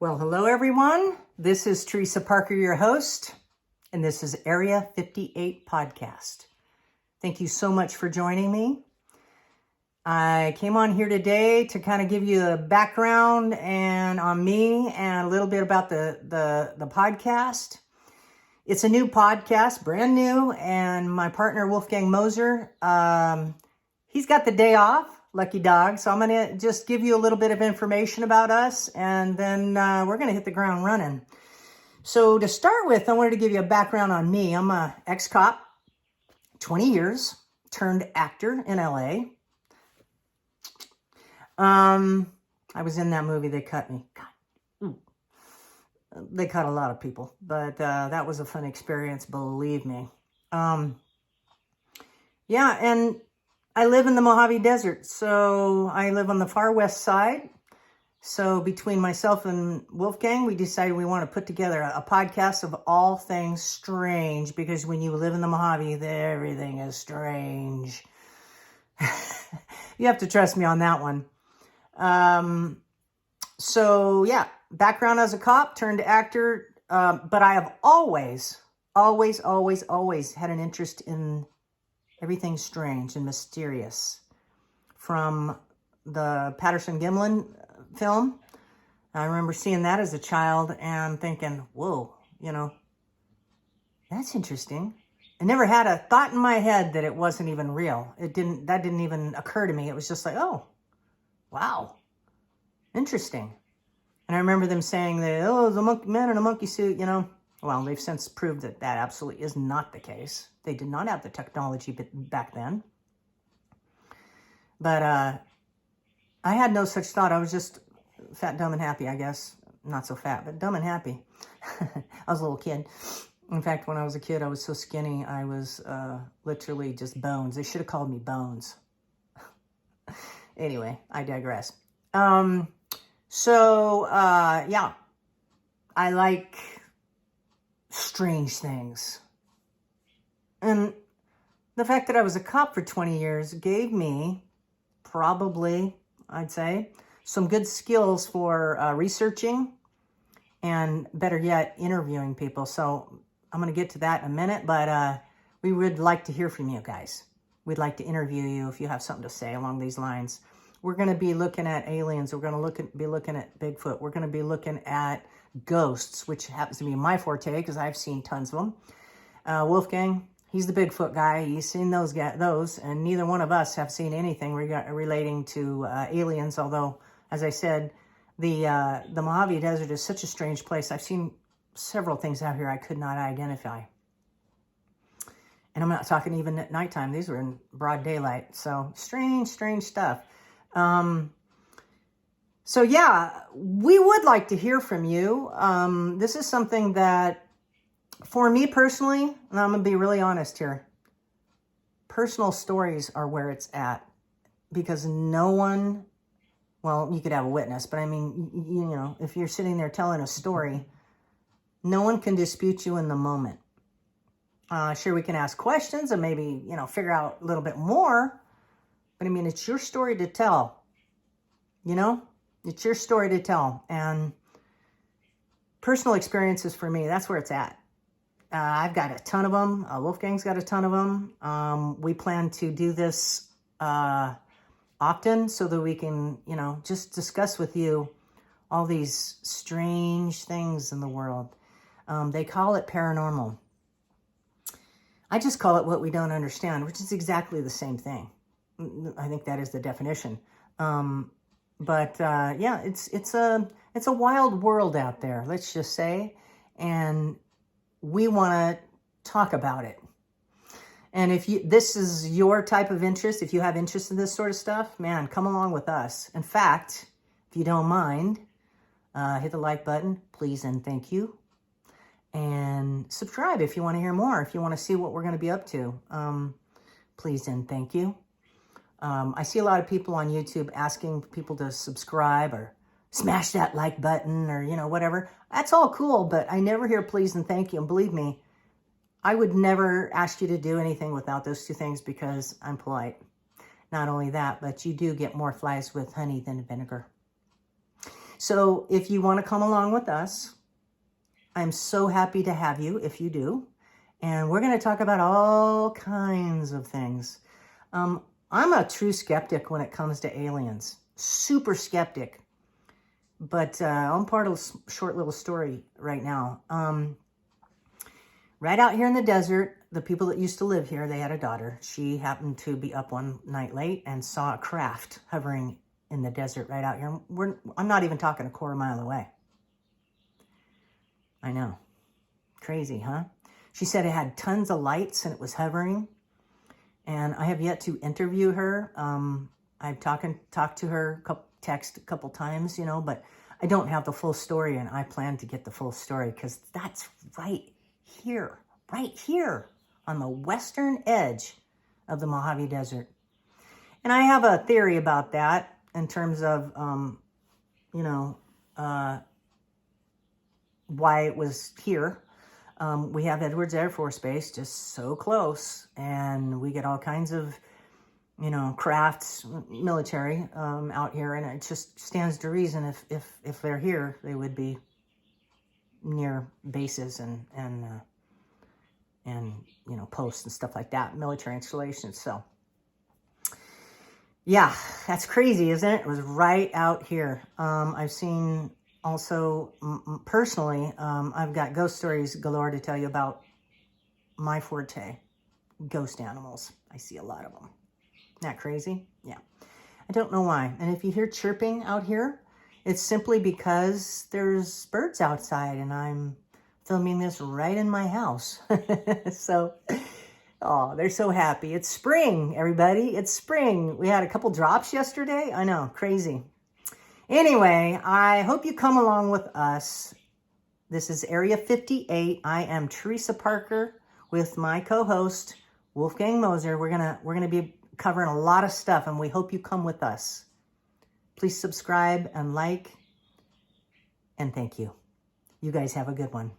Well, hello everyone. This is Teresa Parker, your host, and this is Area 58 Podcast. Thank you so much for joining me. I came on here today to kind of give you a background and on me and a little bit about the podcast. It's a new podcast, brand new, and my partner Wolfgang Moser, he's got the day off. Lucky dog. So I'm going to just give you a little bit of information about us, and then we're going to hit the ground running. So to start with, I wanted to give you a background on me. I'm an ex-cop, 20 years, turned actor in LA. I was in that movie, They Cut Me. God. They cut a lot of people, but that was a fun experience, believe me. Yeah, and I live in the Mojave Desert, so I live on the far west side. So between myself and Wolfgang, we decided we want to put together a podcast of all things strange, because when you live in the Mojave, everything is strange. You have to trust me on that one. So yeah, background as a cop, turned actor, but I have always had an interest in everything strange and mysterious. From the Patterson-Gimlin film, I remember seeing that as a child and thinking, whoa, that's interesting. I never had a thought in my head that it wasn't even real. That didn't even occur to me. It was just like, oh, wow, interesting. And I remember them saying that, oh, the monkey man in a monkey suit, Well, they've since proved that absolutely is not the case. They did not have the technology back then. But I had no such thought. I was just fat, dumb, and happy, I guess. Not so fat, but dumb and happy. I was a little kid. In fact, when I was a kid, I was so skinny, I was literally just bones. They should have called me Bones. Anyway, I digress. Yeah, I like strange things. And the fact that I was a cop for 20 years gave me probably, I'd say, some good skills for researching and, better yet, interviewing people. So I'm going to get to that in a minute, but we would like to hear from you guys. We'd like to interview you if you have something to say along these lines. We're going to be looking at aliens. We're going to be looking at Bigfoot. We're going to be looking at ghosts, which happens to be my forte because I've seen tons of them. Wolfgang, he's the Bigfoot guy. He's seen those, and neither one of us have seen anything relating to aliens. Although, as I said, the Mojave Desert is such a strange place. I've seen several things out here I could not identify. And I'm not talking even at nighttime. These were in broad daylight. So strange stuff. So yeah, we would like to hear from you. This is something that, for me personally, and I'm going to be really honest here, personal stories are where it's at, because no one, well, you could have a witness, but I mean, if you're sitting there telling a story, no one can dispute you in the moment. Sure, we can ask questions and maybe, figure out a little bit more, but I mean, it's your story to tell, It's your story to tell, and personal experiences for me, that's where it's at. I've got a ton of them. Wolfgang's got a ton of them. We plan to do this often so that we can, just discuss with you all these strange things in the world. They call it paranormal. I just call it what we don't understand, which is exactly the same thing. I think that is the definition. But yeah, it's a wild world out there, let's just say, and we want to talk about it. And if this is your type of interest, if you have interest in this sort of stuff, man, come along with us. In fact, if you don't mind, hit the like button, please and thank you. And subscribe if you want to hear more, if you want to see what we're going to be up to. Please and thank you. I see a lot of people on YouTube asking people to subscribe or smash that like button or, whatever. That's all cool, but I never hear please and thank you. And believe me, I would never ask you to do anything without those two things because I'm polite. Not only that, but you do get more flies with honey than vinegar. So if you want to come along with us, I'm so happy to have you if you do. And we're going to talk about all kinds of things. I'm a true skeptic when it comes to aliens. Super skeptic. But I'm part of a short little story right now. Right out here in the desert, the people that used to live here, they had a daughter. She happened to be up one night late and saw a craft hovering in the desert right out here. I'm not even talking a quarter mile away. I know. Crazy, huh? She said it had tons of lights and it was hovering. And I have yet to interview her. I've talked to her, text a couple times, you know, but I don't have the full story, and I plan to get the full story because that's right here on the western edge of the Mojave Desert. And I have a theory about that in terms of, you know, why it was here. We have Edwards Air Force Base just so close, and we get all kinds of, you know, crafts, military out here, and it just stands to reason if they're here, they would be near bases and you know, posts and stuff like that, military installations. So yeah, that's crazy, isn't it? It was right out here. I've seen also personally, I've got ghost stories galore to tell you about. My forte, ghost animals. I see a lot of them. Isn't that crazy? Yeah. I don't know why. And if you hear chirping out here, it's simply because there's birds outside and I'm filming this right in my house. So, oh, they're so happy. It's spring, everybody. It's spring. We had a couple drops yesterday. I know, crazy. Anyway, I hope you come along with us. This is Area 58. I am Teresa Parker with my co-host, Wolfgang Moser. We're gonna be covering a lot of stuff, and we hope you come with us. Please subscribe and like, and thank you. You guys have a good one.